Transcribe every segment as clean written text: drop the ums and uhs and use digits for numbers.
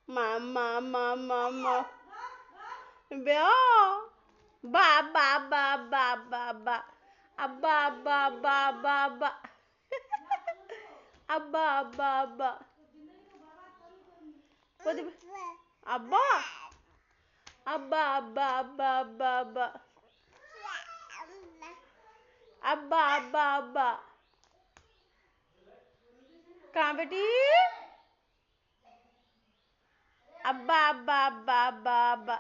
Mama, mama, mama. Beo. Ba, ba, ba, ba, ba, ba. Abba, ba, ba, ba, ba. Abba, ba, ba. Abba. Abba, abba, abba, abba, abba. Abba, abba, abba. कहाँ बेटी अब्बा अब्बा अब्बा अब्बा अब्बा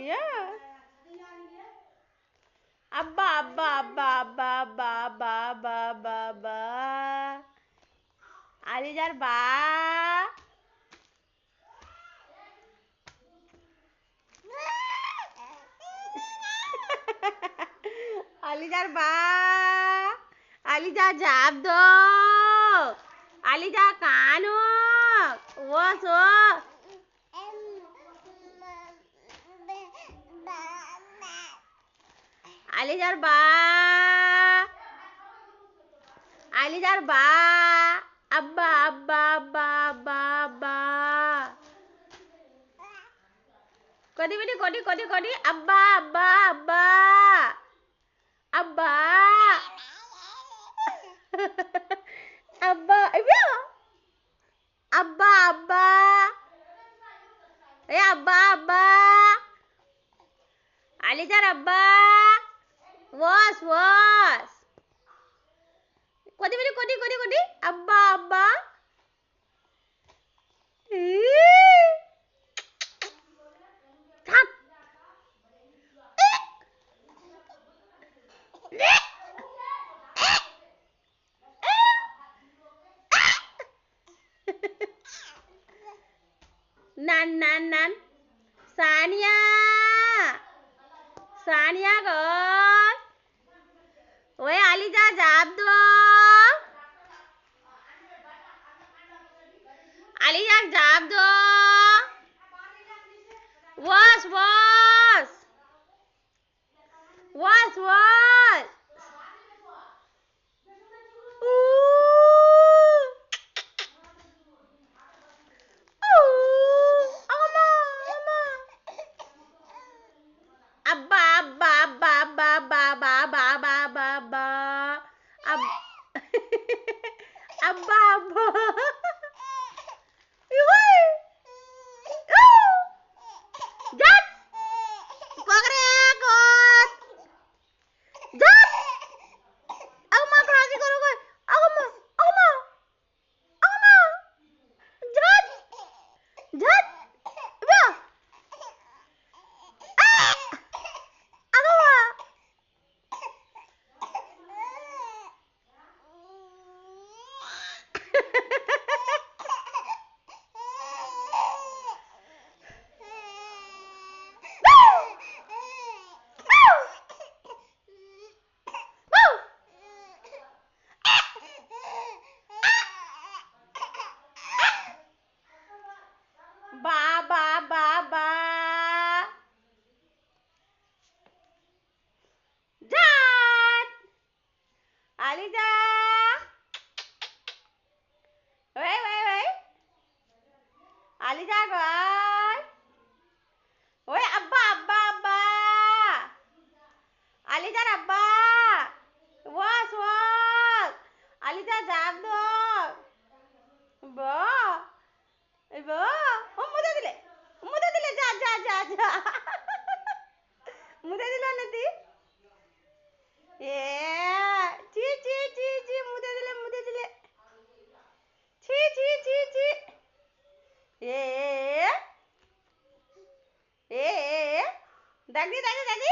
yeah अब्बा अब्बा अब्बा अब्बा अब्बा अब्बा अब्बा अब्बा अब्बा आलिजार बा आलिजार बा आलिजा जाप दो आलिजा कानो वो सो आलिजार बा आलिजार बा अब्बा अब्बा अब्बा अब्बा अब्बा कोडी बेटी कोडी कोडी कोडी अब्बा अब्बा अब्बा अब्बा अब्बा अब्बा अब्बा ए अब्बा अब्बा आलिजार अब्बा वॉस वॉस कोडी बेटी कोडी कोडी कोडी अब्बा अब्बा nan nan nan Sania Sania ơi ôi Aliza जाप दो Aliza जाप दो was was was was Abba abba abba abba abba abba abba abba abba abba abba abba Jat Pagre kot Jat Aku mau kerasi karo kowe Aku mau Jat Jat Ibu Aku mau ba ba ba ba Jat Aliza Wei Aliza rồi ôi abba abba abba Aliza abba was was Aliza जाप दो बो बो मुदे दिले जा जा जा जा मुदे दिला नदी ची ची ची ची मुदे दिले ची ची ची ची ए दादी दादी दादी